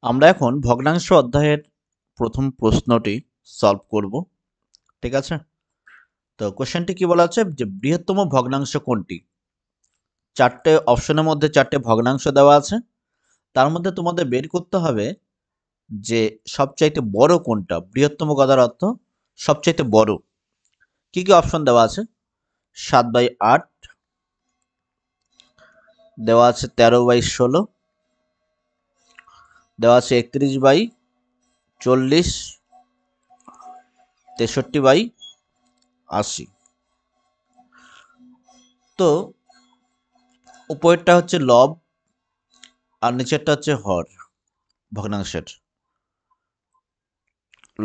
আমরা এখন ভগ্নাংশ অধ্যায়ের প্রথম প্রশ্নটি সলভ করব। ঠিক আছে, তো কোশ্চেনটি কি বলা আছে যে বৃহত্তম ভগ্নাংশ কোনটি? চারটে অপশনের মধ্যে চারটে ভগ্নাংশ দেওয়া আছে, তার মধ্যে তোমাদের বের করতে হবে যে সবচাইতে বড় কোনটা। বৃহত্তম কথার অর্থ সবচাইতে বড়। কি কি অপশন দেওয়া আছে? 7/8 দেওয়া আছে, 13/16 দেওয়া আছে, 31/40, 63/80। তো উপরেরটা হচ্ছে লব আর নিচেরটা হচ্ছে হর ভগ্নাংশের।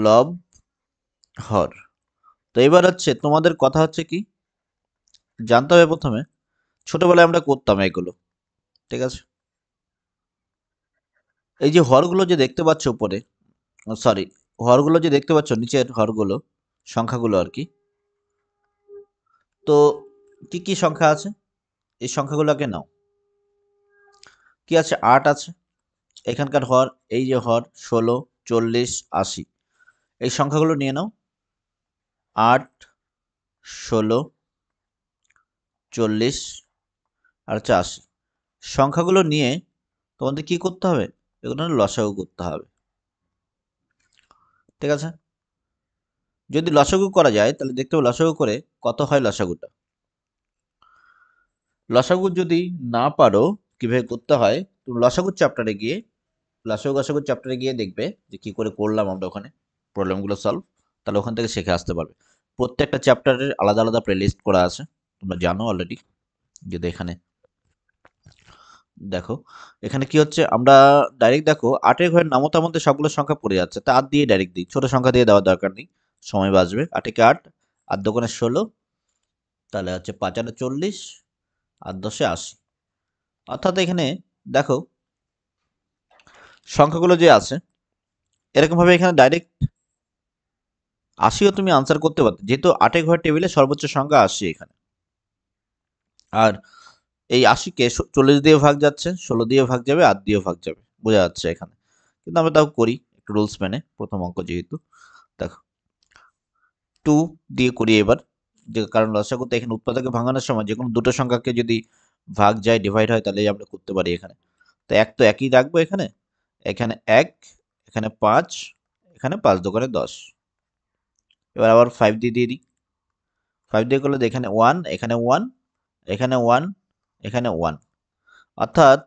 লব, হর। তো এবার হচ্ছে তোমাদের কথা হচ্ছে কি জানতে হবে প্রথমে, ছোটবেলায় আমরা করতাম এগুলো। ঠিক আছে, এই যে হরগুলো যে দেখতে পাচ্ছ উপরে, সরি, হরগুলো যে দেখতে পাচ্ছ নিচের হরগুলো, সংখ্যাগুলো আর কি। তো কি কি সংখ্যা আছে এই সংখ্যাগুলোকে নাও। কি আছে? 8 আছে এখানকার হর। এই যে হর 16, 40, 80, এই সংখ্যাগুলো নিয়ে নাও। 8, 16, 40 আর হচ্ছে 80 সংখ্যাগুলো নিয়ে তোমাদের কি করতে হবে? এগুলো লসাগু করতে হবে। ঠিক আছে, যদি লসাগু করা যায় তাহলে দেখতে হবে লসাগু করে কত হয় লসাগুটা। লসাগু যদি না পারো কিভাবে করতে হয়, তুমি লসাগুর চ্যাপ্টারে গিয়ে, লসাগুর চ্যাপ্টারে গিয়ে দেখবে যে কি করে করলাম আমরা ওখানে প্রবলেমগুলো সলভ। তাহলে ওখান থেকে শিখে আসতে পারবে। প্রত্যেকটা চ্যাপ্টারের আলাদা আলাদা প্লেলিস্ট করা আছে, তোমরা জানো অলরেডি। যদি এখানে দেখো, এখানে কি হচ্ছে, আমরা ডাইরেক্ট দেখো 8-এর ঘরের নামতার মধ্যে সবগুলো সংখ্যা পড়ে যাচ্ছে, তা 8 দিয়ে ডাইরেক্ট দিই, ছোট সংখ্যা দিয়ে দেওয়ার দরকার নেই, সময় বাঁচবে। 8 8, 8 দোকানে 16, তাহলে হচ্ছে 5 আর 40, 8 10 80। অর্থাৎ এখানে দেখো সংখ্যাগুলো যে আছে এরকম ভাবে এখানে ডাইরেক্ট 80ও তুমি আনসার করতে পারতে, যেহেতু 8-এর ঘরের টেবিলে সর্বোচ্চ সংখ্যা 80 এখানে। আর এই 80-কে 40 দিয়ে ভাগ যাচ্ছে, 16 দিয়ে ভাগ যাবে, 8 দিয়ে ভাগ যাবে, বোঝা যাচ্ছে এখানে। কিন্তু আমরা তাও করি একটু রুলস মেনে, প্রথম অঙ্ক যেহেতু। দেখো 2 দিয়ে করি এবার, যে কারণ লসাগুতে এখানে উৎপাদকে ভাঙানোর সময় যে কোনো দুটো সংখ্যাকে যদি ভাগ যায়, ডিভাইড হয়, তাহলেই আমরা করতে পারি এখানে। তো এক তো একই রাখবো এখানে, এখানে 1, এখানে 5, এখানে 5 দোকানে 10। এবার আবার 5 দিয়ে দিই। 5 দিয়ে করলে এখানে 1, এখানে 1, এখানে 1, এখানে 1। অর্থাৎ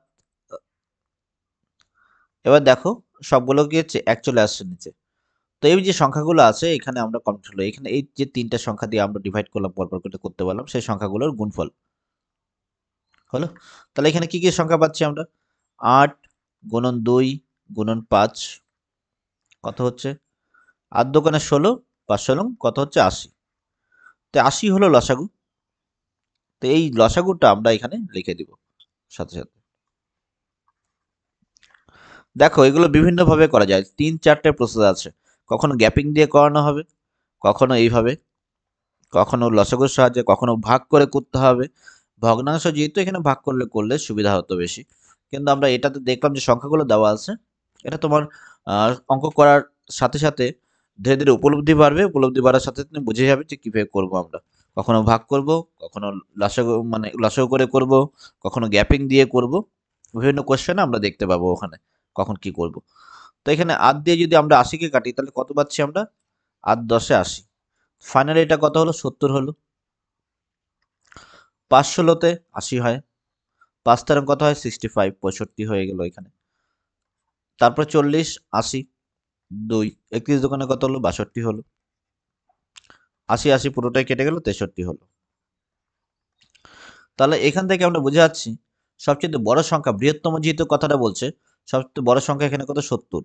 এবার দেখো সবগুলো কি হচ্ছে, এক চলে আসছে নিচে। তো এই যে সংখ্যাগুলো আছে এখানে আমরা কমপ্লিট হলো, এখানে এই যে তিনটা সংখ্যা দিয়ে আমরা ডিভাইড করলাম, পরপর করে করতে পারলাম, সেই সংখ্যাগুলোর গুণফল হলো। তাহলে এখানে কি কি সংখ্যা পাচ্ছি আমরা? 8 গুণন 2 গুণন 5 কত হচ্ছে? 8 দোকানে 16, 5 16 কত হচ্ছে? 80। তো 80 হলো লসাগু। তো এই লসাগুটা আমরা এখানে লিখে দিব সাথে সাথে। দেখো এগুলো বিভিন্নভাবে করা যায়, 3-4টে প্রসেস আছে। কখনো গ্যাপিং দিয়ে করানো হবে, কখনো এইভাবে, কখনো লসাগুর সাহায্যে, কখনো ভাগ করে করতে হবে। ভগ্নাংশ যেহেতু এখানে ভাগ করলে করলে সুবিধা হতো বেশি, কিন্তু আমরা এটাতে দেখলাম যে সংখ্যাগুলো দেওয়া আছে। এটা তোমার অঙ্ক করার সাথে সাথে ধীরে ধীরে উপলব্ধি বাড়বে, উপলব্ধি বাড়ার সাথে তুমি বুঝে যাবে যে কিভাবে করব আমরা। কখনো ভাগ করব, কখনো লসাগু মানে লসাগু করে করব, কখনো গ্যাপিং দিয়ে করব। বিভিন্ন কোশ্চেনে আমরা দেখতে পাবো ওখানে কখন কি করব। তো এখানে 8 দিয়ে যদি আমরা 80-কে কাটি তাহলে কত পাচ্ছি আমরা? 8 10 80। ফাইনালি এটা কত হলো? 70 হলো। 5 16-তে 80 হয়, 5 তেরো কত হয়? 65, 65 হয়ে গেল এখানে। তারপর 40 80, 2 31 দোকানে কত হলো? 62 হলো। 80 80 পুরোটাই কেটে গেল, 63 হলো। তাহলে এখান থেকে আমরা বুঝে যাচ্ছি সবচেয়ে বড় সংখ্যা, বৃহত্তম যেহেতু কথাটা বলছে, সবচেয়ে বড় সংখ্যা এখানে কত? 70।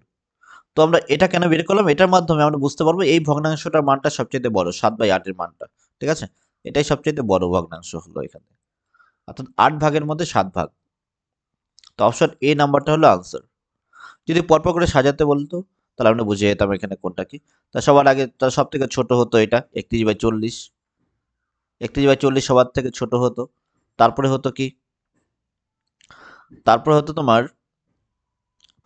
তো আমরা এটা কেন বের করলাম? এটার মাধ্যমে আমরা বুঝতে পারবো এই ভগ্নাংশটার মানটা সবচেয়ে বড়, 7/8-এর মানটা। ঠিক আছে, এটাই সবচেয়ে বড় ভগ্নাংশ হলো এখানে, অর্থাৎ 8 ভাগের মধ্যে 7 ভাগ। তো অপশন এ নাম্বারটা হলো আনসার। যদি পরপর করে সাজাতে বলতো তাহলে আমরা বুঝে যেতাম এখানে কোনটা কি। তা সবার আগে তার সব থেকে ছোট হতো এটা 31/40, 31/40 সবার থেকে ছোট হতো। তারপরে হতো কি? তারপরে হতো তোমার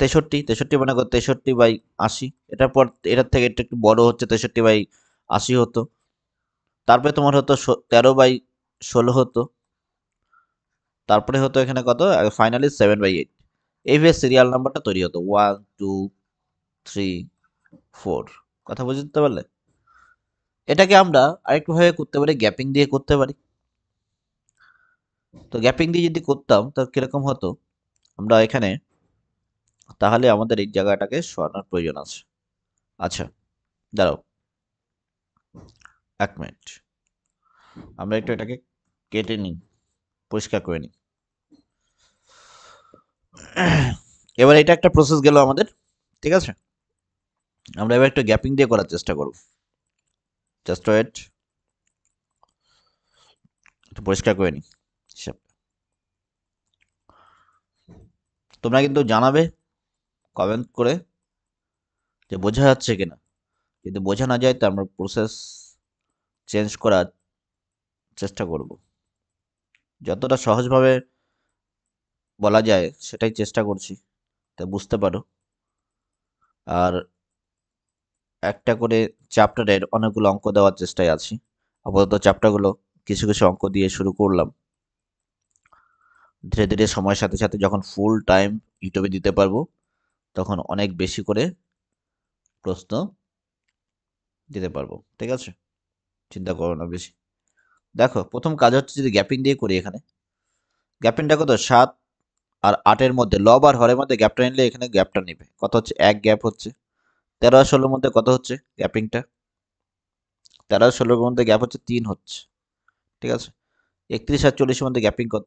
তেষট্টি মনে করো 63/80, এটার পর এটার থেকে এটা একটু বড় হচ্ছে, 63/80 হতো। তারপরে তোমার হতো 13/16 হতো। তারপরে হতো এখানে কত, ফাইনালি 7/8। এইভাবে সিরিয়াল নাম্বারটা তৈরি হতো, 1 2 3 4। কথা বুঝতে পারলে? এটাকে আমরা আরেকটু ভাবে করতে পারি, গ্যাপিং দিয়ে করতে পারি। তো গ্যাপিং দিয়ে যদি করতাম তো কিরকম হতো, আমরা এখানে তাহলে আমাদের এই জায়গাটাকে সরানোর প্রয়োজন আছে। আচ্ছা, দাঁড়াও 1 মিনিট, আমরা একটু এটাকে কেটে নিই, পরিষ্কার করে নিই। এবার এটা একটা প্রসেস গেল আমাদের, ঠিক আছে। আমরা এবার একটু গ্যাপিং দিয়ে করার চেষ্টা করব। জাস্ট ওয়েট, একটু পরিষ্কার করে নিই হিসাব। তোমরা কিন্তু জানাবে কমেন্ট করে যে বোঝা যাচ্ছে কিনা। যদি বোঝা না যায় তো আমরা প্রসেস চেঞ্জ করার চেষ্টা করব, যতটা সহজভাবে বলা যায় সেটাই চেষ্টা করছি, তা বুঝতে পারো। আর একটা করে চ্যাপ্টারের অনেকগুলো অঙ্ক দেওয়ার চেষ্টায় আছি। আপাতত চ্যাপ্টারগুলো কিছু কিছু অঙ্ক দিয়ে শুরু করলাম। ধীরে ধীরে সময়ের সাথে সাথে যখন ফুল টাইম ইউটিউবে দিতে পারবো তখন অনেক বেশি করে প্রশ্ন দিতে পারবো, ঠিক আছে। চিন্তা করো না বেশি। দেখো প্রথম কাজ হচ্ছে যদি গ্যাপিং দিয়ে করি, এখানে গ্যাপিংটা কত, 7 আর 8-এর মধ্যে, লব আর হরের মধ্যে গ্যাপটা নিলে এখানে গ্যাপটা নেবে কত হচ্ছে, 1 গ্যাপ হচ্ছে। 13 আর 16-র মধ্যে কত হচ্ছে গ্যাপিংটা, 13 আর 16-র মধ্যে গ্যাপ হচ্ছে 3 হচ্ছে, ঠিক আছে। 31 আর 40-এর মধ্যে গ্যাপিং কত,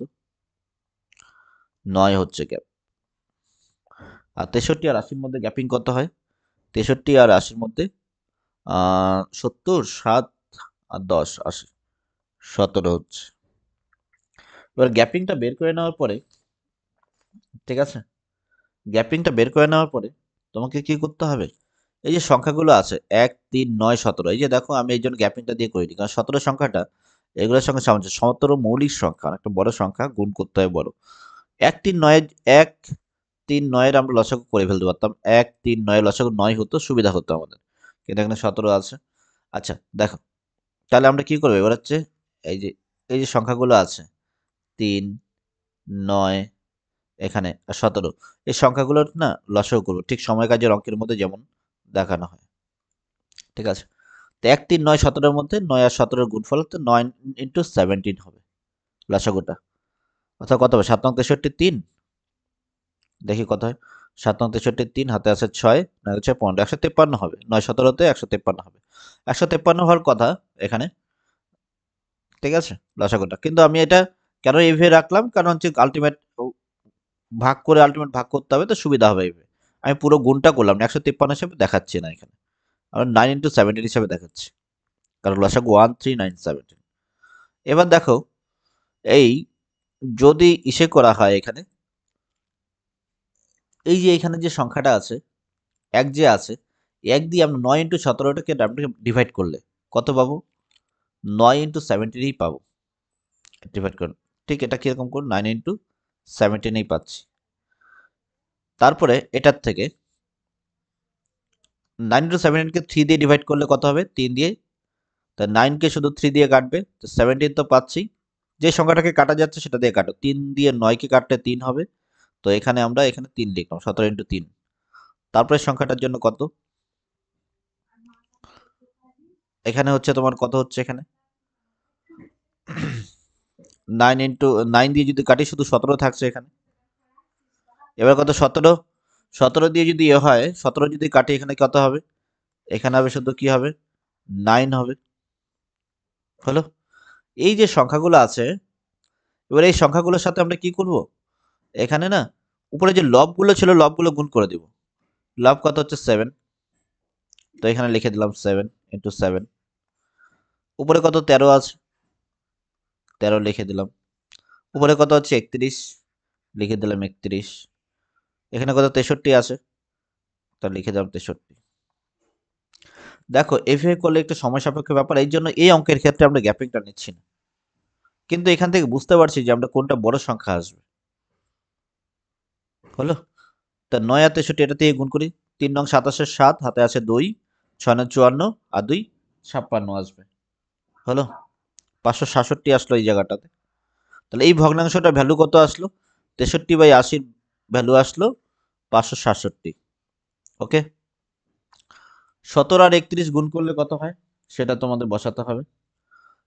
9 হচ্ছে গ্যাপ। আর 63 আর 80-র মধ্যে গ্যাপিং কত হয়, 63 আর 80-র মধ্যে 70, 7 আর 10, 80, 17 হচ্ছে। এবার গ্যাপিংটা বের করে নেওয়ার পরে, ঠিক আছে, গ্যাপিংটা বের করে নেওয়ার পরে তোমাকে কি করতে হবে, এই যে সংখ্যাগুলো আছে 1 3 9 17, এই যে দেখো আমি এই জন্য গ্যাপিংটা দিয়ে করিনি, কারণ 17 সংখ্যাটা এগুলোর সঙ্গে সামঞ্জস্য। 17 মৌলিক সংখ্যা, একটা বড় সংখ্যা, গুণ করতে হয় বড়। 1 3 9 আমরা লসাগু করে ফেলতে পারতাম, 1 3 9 লসাগু 9 হতো, সুবিধা হতো আমাদের, কিন্তু এখানে 17 আছে। আচ্ছা দেখো, তাহলে আমরা কি করবো এবার হচ্ছে, এই যে এই যে সংখ্যাগুলো আছে 3 9 এখানে আর 17, এই সংখ্যাগুলোর না লসাগু করবো, ঠিক সময় কাজের অঙ্কের মধ্যে যেমন দেখানো হয়, ঠিক আছে। তো 1 3 9 17-এর মধ্যে 9 আর 17-এর গুণফল তো 9 ইন্টু 17 হবে লসাগুটা, অর্থাৎ কত হবে, 7 9 63 3, দেখি কত হয়। 7 9 63 3, হাতে আছে 6, 9 6 15, 153 হবে, 9 17-তে 153 হবে, 153 হওয়ার কথা এখানে, ঠিক আছে লসাগুটা। কিন্তু আমি এটা কেন এইভাবে রাখলাম, কারণ হচ্ছে আলটিমেট ভাগ করে আলটিমেট ভাগ করতে হবে, তো সুবিধা হবে এইভাবে। আমি পুরো গুণটা করলাম না, 153 হিসেবে দেখাচ্ছি না এখানে, আমরা 9 ইন্টু 17 হিসেবে দেখাচ্ছি, কারণ লসাগু 1397। এবার দেখো, এই যদি ইসে করা হয় এখানে, এই যে এখানে যে সংখ্যাটা আছে 1 যে আছে, 1 দিয়ে আমরা 9 ইন্টু 17-টাকে ডিভাইড করলে কত পাবো, 9 ইন্টু 17 পাবো ডিভাইড করুন। ঠিক এটা কিরকম করুন, 9 ইন্টু 17 পাচ্ছি। তারপরে এটার থেকে 9 ইন্টু 17-কে 3 দিয়ে ডিভাইড করলে কত হবে, 3 দিয়ে। তা 9-কে শুধু 3 দিয়ে কাটবে, তো 17 তো পাচ্ছি, যে সংখ্যাটাকে কাটা যাচ্ছে সেটা দিয়ে কাটো, 3 দিয়ে 9-কে কাটলে 3 হবে, তো এখানে আমরা এখানে 3 লিখলাম, 17 ইন্টু 3। তারপরে সংখ্যাটার জন্য কত, এখানে হচ্ছে তোমার কত হচ্ছে এখানে 9 ইন্টু 9 দিয়ে যদি কাটি শুধু 17 থাকছে এখানে। এবার কত, 17, 17 দিয়ে যদি এ হয়, 17 যদি কাটি এখানে কত হবে, এখানে হবে শুধু কি হবে, 9 হবে, হলো। এই যে সংখ্যাগুলো আছে, এবার এই সংখ্যাগুলোর সাথে আমরা কি করব, এখানে না উপরে যে লবগুলো ছিল লবগুলো গুণ করে দিব। লব কত হচ্ছে 7, তো এখানে লিখে দিলাম 7 ইন্টু 7। উপরে কত 13 আছে, 13 লিখে দিলাম। উপরে কত হচ্ছে 31, লিখে দিলাম 31। এখানে কত 63 আছে, তা লিখে দিলাম 63। দেখো এভাবে করলে একটু সময় সাপেক্ষ ব্যাপার, এই জন্য এই অঙ্কের ক্ষেত্রে আমরা গ্যাপিংটা নিচ্ছি না, কিন্তু এখান থেকে বুঝতে পারছি যে আমরা কোনটা বড় সংখ্যা আসবে, হলো। তো তা 9 আর 63 এটা দিয়ে গুণ করি। 3 নং 27 7 হাতে আছে 2, 6 নং 54 আর 2 56 আসবে। হলো 567 আসলো এই জায়গাটাতে। তাহলে এই ভগ্নাংশটার ভ্যালু কত আসলো? 63/80 ভ্যালু আসলো 567। ওকে, 17 আর 31 গুণ করলে কত হয় সেটা তোমাদের বসাতে হবে।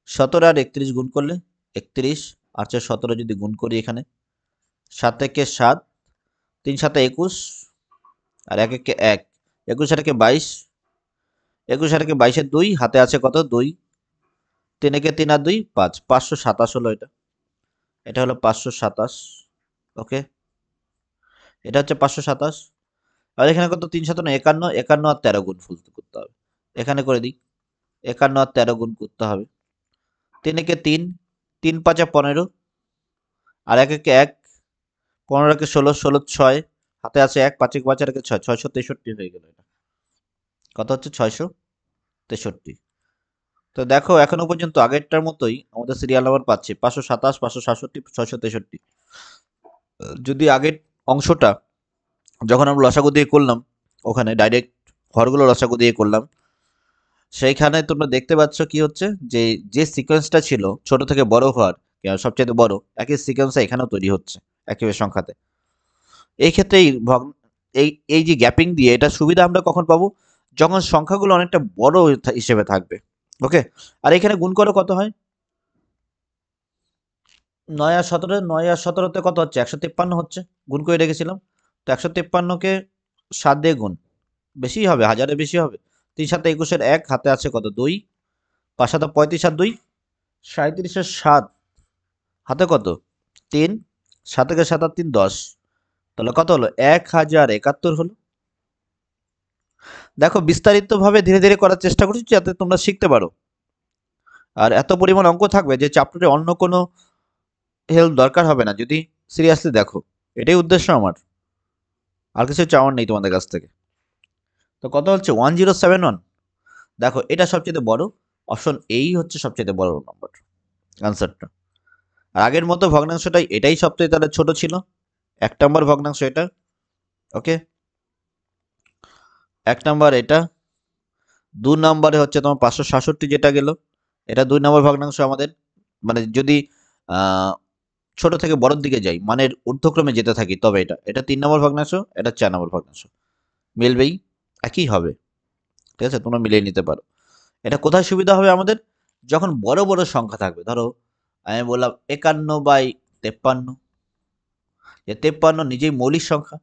17 আর 31 গুণ করলে 31 আর 17 যদি গুণ করি এখানে 7 একে 7, 3 7 21 আর 1 একে 1, 21 আর 1 22, 21 আর 1 22 2 হাতে আছে কত 2, 3 একে 3 আর 2 5, 527 হলো এটা। এটা হলো 527। ওকে, এটা হচ্ছে 527। আর এখানে কত 3 7 51, 51 আর 13 গুণ ফুল করতে হবে। এখানে করে দিই 51 আর 13 গুণ করতে হবে। 3 একে 3, 3 5 15 আর 1 একে 1, 15 একে 16, 16 6 হাতে আছে 1, 5 একে 5 আর 1 6, 663 হয়ে গেল। এটা কত হচ্ছে 663। তো দেখো এখনো পর্যন্ত আগেরটার মতোই আমাদের সিরিয়াল নাম্বার পাচ্ছি 527, 567, 663। যদি আগের অংশটা যখন আমরা লসাগু দিয়ে করলাম, ওখানে ডাইরেক্ট হরগুলো লসাগু দিয়ে করলাম, সেইখানে তোমরা দেখতে পাচ্ছ কি হচ্ছে যে যে সিকোয়েন্সটা ছিল ছোট থেকে বড় হওয়ার সবচেয়ে বড় একই সিকোয়েন্সে এখানেও তৈরি হচ্ছে একই সংখ্যাতে। এই ক্ষেত্রে এই এই যে গ্যাপিং দিয়ে এটা সুবিধা আমরা কখন পাবো? যখন সংখ্যাগুলো অনেকটা বড় হিসেবে থাকবে। ওকে, আর এখানে গুণ করো কত হয়? 9 আর 17, 9 আর 17তে কত হচ্ছে 153 হচ্ছে, গুণ করে রেখেছিলাম। তো 153কে 7 দিয়ে গুণ, বেশি হবে, হাজারের বেশি হবে। 3 7 21 1 হাতে আছে কত 2, 5 7 35 আর 2 37 7 হাতে কত 3, 7 থেকে 7 আর 3 10, তাহলে কত হলো 1071 হলো। দেখো বিস্তারিতভাবে ধীরে ধীরে করার চেষ্টা করছি যাতে তোমরা শিখতে পারো। আর এত পরিমাণ অঙ্ক থাকবে যে চ্যাপ্টারে অন্য কোনো হেল্প দরকার হবে না যদি সিরিয়াসলি দেখো। এটাই উদ্দেশ্য আমার, আর কিছু চাওয়ার নেই তোমাদের কাছ থেকে। তো কত হচ্ছে 1071। দেখো এটা সবচেয়ে বড়, অপশন এই হচ্ছে সবচেয়ে বড় নম্বর আনসারটা। আর আগের মতো ভগ্নাংশটাই এটাই সবচেয়ে তাহলে ছোট ছিল, 1 নম্বর ভগ্নাংশ এটা। ওকে, 1 নম্বর এটা। 2 নম্বরে হচ্ছে তোমার 567 যেটা গেল, এটা 2 নম্বর ভগ্নাংশ আমাদের। মানে যদি আহ, ছোট থেকে বড়র দিকে যাই, মানের ঊর্ধ্বক্রমে যেতে থাকি, তবে এটা এটা 3 নম্বর ভগ্নাংশ, এটা 4 নম্বর ভগ্নাংশ। মিলবেই, একই হবে। ঠিক আছে, তোমরা মিলিয়ে নিতে পারো। এটা কোথায় সুবিধা হবে আমাদের? যখন বড় বড় সংখ্যা থাকবে। ধরো আমি বললাম 51/53, যে 53 নিজেই মৌলিক সংখ্যা।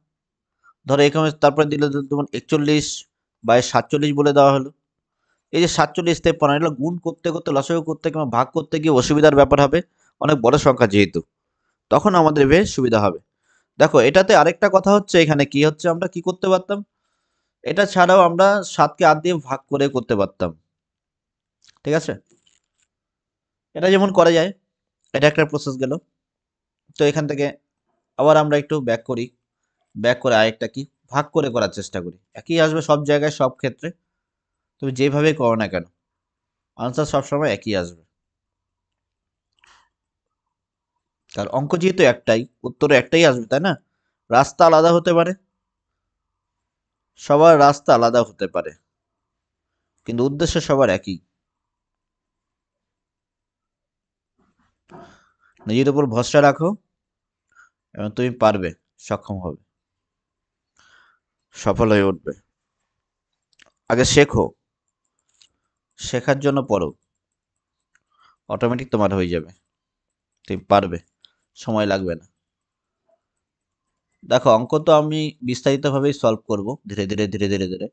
ধরো এখানে তারপরে দিলে তোমার 41/47 বলে দেওয়া হলো। এই যে 47 53 এগুলো গুণ করতে করতে লসাগু করতে কিংবা ভাগ করতে গিয়ে অসুবিধার ব্যাপার হবে, অনেক বড় সংখ্যা যেহেতু, তখন আমাদের বেশ সুবিধা হবে। দেখো এটাতে আরেকটা কথা হচ্ছে, এখানে কি হচ্ছে আমরা কি করতে পারতাম, এটা ছাড়াও আমরা 7কে 8 দিয়ে ভাগ করে করতে পারতাম। ঠিক আছে, এটা যেমন করা যায়, এটা একটা প্রসেস গেল। তো এখান থেকে আবার আমরা একটু ব্যাক করি, ব্যাক করে আরেকটা কি ভাগ করে করার চেষ্টা করি। একই আসবে সব জায়গায় সব ক্ষেত্রে, তুমি যেভাবে করো না কেন আনসার সবসময় একই আসবে। কারণ অঙ্ক যেহেতু একটাই, উত্তর একটাই আসবে, তাই না? রাস্তা আলাদা হতে পারে, সবার রাস্তা আলাদা হতে পারে, কিন্তু উদ্দেশ্য সবার একই। নিজের উপর ভরসা রাখো এবং তুমি পারবে, সক্ষম হবে, সফল হয়ে উঠবে। আগে শেখো, শেখার জন্য পড়ো, অটোমেটিক তোমার হয়ে যাবে, তুমি পারবে, সময় লাগবে না। দেখো অঙ্ক তো আমি বিস্তারিতভাবেই সলভ করব, ধীরে ধীরে ধীরে ধীরে ধীরে।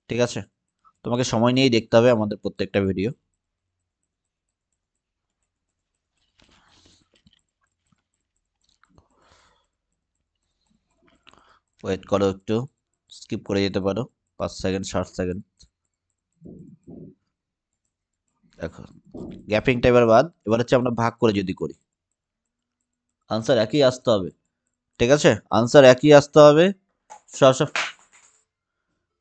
ঠিক আছে, তোমাকে সময় নিয়েই দেখতে হবে আমাদের প্রত্যেকটা ভিডিও। ওয়েট করো একটু, স্কিপ করে যেতে পারো 5 সেকেন্ড 7 সেকেন্ড। দেখো গ্যাপিংটা এবার বাদ, এবার হচ্ছে আমরা ভাগ করে যদি করি আনসার একই আসতে হবে। ঠিক আছে, আনসার একই আসতে হবে, সব সব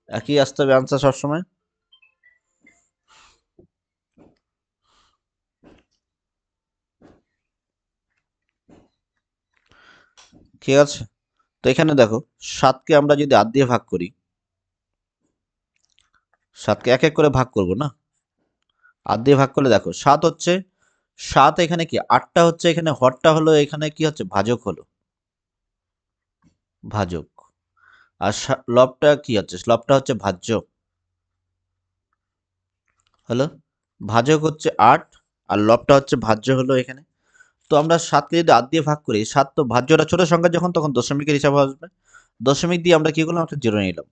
একই আসতে হবে আনসার সবসময়। ঠিক আছে, তো এখানে দেখো 7কে আমরা যদি 8 দিয়ে ভাগ করি, 7কে এক এক করে ভাগ করব না, 8 দিয়ে ভাগ করলে দেখো 7 হচ্ছে, 7 এখানে কি 8টা হচ্ছে, এখানে হরটা হলো, এখানে কি হচ্ছে ভাজক হলো, ভাজক। আর লবটা কি হচ্ছে, লবটা হচ্ছে ভাজ্য হলো, ভাজক হচ্ছে 8 আর লবটা হচ্ছে ভাজ্য হলো এখানে। তো আমরা 7কে যদি 8 দিয়ে ভাগ করি, 7 তো ভাজ্যটা ছোট সংখ্যা যখন, তখন দশমিকের হিসাবে আসবে। দশমিক দিয়ে আমরা কি করলাম, একটা জিরো নিলাম,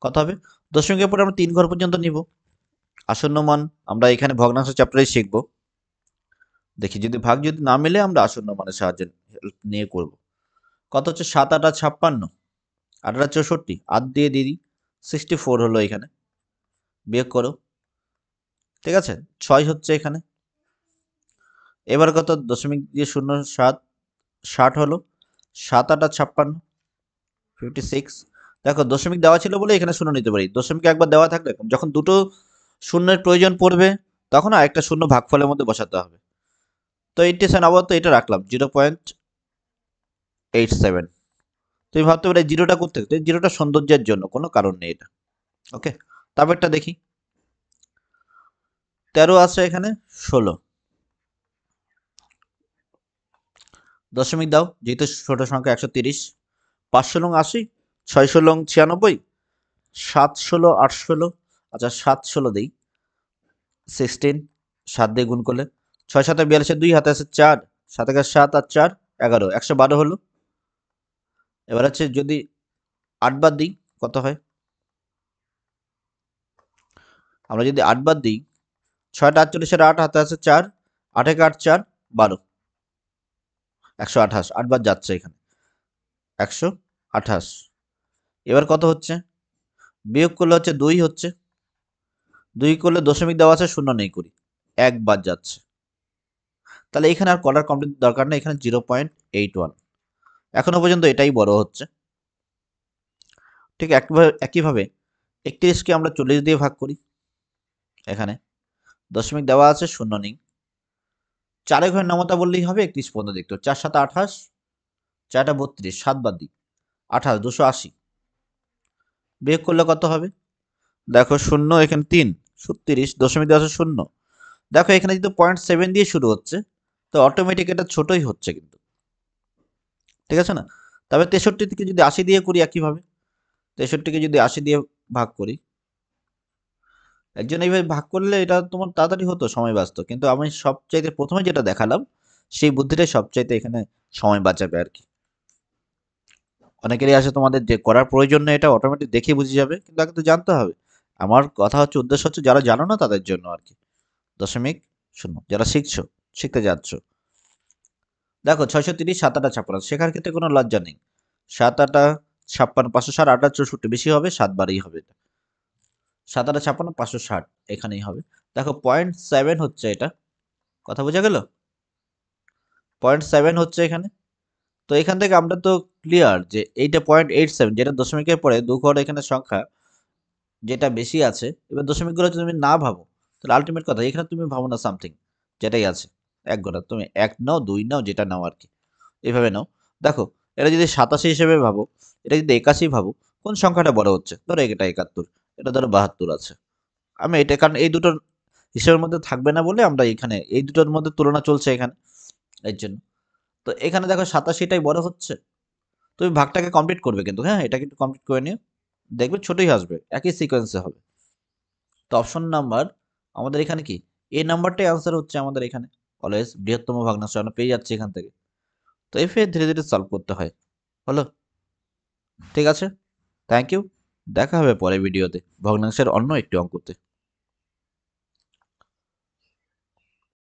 কত হবে? দশমিকের পরে আমরা 3 ঘর পর্যন্ত নিব। আসন্ন মান আমরা এখানে ভগ্নাংশ চ্যাপ্টারে শিখব। দেখি যদি ভাগ যদি না মিলে আমরা আসন্ন মানের সাহায্যে হেল্প নিয়ে করব। কত হচ্ছে, 7 8 56, 8 8 64, 8 দিয়ে দিই 64 হলো এখানে, বিয়োগ করো, ঠিক আছে। 6 হচ্ছে এখানে, এবার কত, দশমিক দিয়ে 0 7, 60 হলো, 7 8 56, 56। দেখো দশমিক দেওয়া ছিল বলে এখানে শূন্য নিতে পারি, দশমিক একবার দেওয়া থাকলে যখন দুটো শূন্যের প্রয়োজন পড়বে তখন আরেকটা শূন্য ভাগফলের মধ্যে বসাতে হবে। তো 87 আপাতত এটা রাখলাম 0.87। তুমি ভাবতে পারো জিরোটা করতে, জিরোটা সৌন্দর্যের জন্য, কোনো কারণ নেই এটা। ওকে, তারপরটা দেখি। 13 আছে এখানে, 16 দশমিক দাও, যেহেতু ছোট সংখ্যা 130, 5 ষোলং 80, 6 ষোলং 96, 7 ষোলো 8 আচ্ছা 7 ষোলো দিই 16, 7 দিয়ে গুণ করলে 6 7 42, 2 হাতে আছে 4, 7 একে 7 আর 4 11, 112 হলো। এবার হচ্ছে যদি 8 বার দিই কত হয়, আমরা যদি 8 বার দিই, 6টা 48 8 হাতে আছে 4, 8 একে 8 4 12, 128, 8 বার যাচ্ছে এখানে 128। এবার কত হচ্ছে, বিয়োগ করলে হচ্ছে 2 হচ্ছে, 2 করলে দশমিক দেওয়া আছে, শূন্য নেই করি, একবার যাচ্ছে। তাহলে এখানে আর কলার কমপ্লিট দরকার নেই, এখানে 0.81। এখনো পর্যন্ত এটাই বড় হচ্ছে। ঠিক একইভাবে 31কে আমরা 40 দিয়ে ভাগ করি, এখানে দশমিক দেওয়া আছে, শূন্য নেই, 4 ঘরের নামতা বললেই হবে, 31 পর্যন্ত দেখতে 4 7 28, 4টা 32, 7 বাদ দিই 28, 280, বিয়োগ করলে কত হবে, দেখো শূন্য এখানে 3, 36, দশমিক দেওয়া আছে শূন্য। দেখো এখানে যেহেতু 0.7 দিয়ে শুরু হচ্ছে, তো অটোমেটিক এটা ছোটই হচ্ছে কিন্তু, ঠিক আছে না। তবে 63 থেকে যদি 80 দিয়ে করি একইভাবে, 63কে যদি 80 দিয়ে ভাগ করি, একজন এইভাবে ভাগ করলে এটা তোমার তাড়াতাড়ি হতো, সময় বাঁচতো, কিন্তু আমি সবচাইতে প্রথমে যেটা দেখালাম সেই বুদ্ধিটাই সবচাইতে এখানে সময় বাঁচাবে আর কি। অনেকেরই আসে তোমাদের যে করার প্রয়োজন নেই, এটা অটোমেটিক দেখে বুঝে যাবে, কিন্তু আগে তো জানতে হবে। আমার কথা হচ্ছে, উদ্দেশ্য হচ্ছে যারা জানো না তাদের জন্য আর কি। দশমিক শূন্য যারা শিখছো, শিখতে যাচ্ছ, দেখো 630, 7 8 56, শেখার ক্ষেত্রে কোনো লজ্জা নেই। 7 8 56, 560, 8 64 বেশি হবে, 7 বারই হবে এটা। 7 8 56, 560 এখানেই হবে। দেখো 0.7 হচ্ছে এটা, কথা বোঝা গেল? 0.7 হচ্ছে এখানে। তো এখান থেকে আমরা তো ক্লিয়ার যে এইটা 0.87, যেটা দশমিকের পরে 2 ঘর এখানে সংখ্যা যেটা বেশি আছে। এবার দশমিকগুলো যদি তুমি না ভাবো, তাহলে আলটিমেট কথা এখানে তুমি ভাবো না সামথিং, যেটাই আছে এক ঘরে তুমি 1 নাও 2 নাও, যেটা নাও আর কি, এভাবে নাও। দেখো এটা যদি 87 হিসেবে ভাবো, এটা যদি 81 ভাবো, কোন সংখ্যাটা বড় হচ্ছে? ধরো এটা 71, এটা ধরো 72 আছে। আমি এটা কারণ এই দুটোর হিসেবের মধ্যে থাকবে না বলে আমরা এখানে এই দুটোর মধ্যে তুলনা চলছে এখানে, এর জন্য। তো এখানে দেখো 87টাই বড় হচ্ছে। তুমি ভাগটাকে কমপ্লিট করবে কিন্তু, হ্যাঁ এটা কিন্তু কমপ্লিট করে নিও, দেখবে ছোটই আসবে, একই সিকোয়েন্সে হবে। তো অপশন নাম্বার আমাদের এখানে কি, এই নাম্বারটাই আনসার হচ্ছে আমাদের এখানে, অলওয়েজ বৃহত্তম ভগ্নাংশ আমরা পেয়ে যাচ্ছি এখান থেকে। তো এভাবে ধীরে ধীরে সলভ করতে হয়। হলো, ঠিক আছে, থ্যাংক ইউ, দেখা হবে পরের ভিডিওতে ভগ্নাংশের অন্য একটি অঙ্কতে।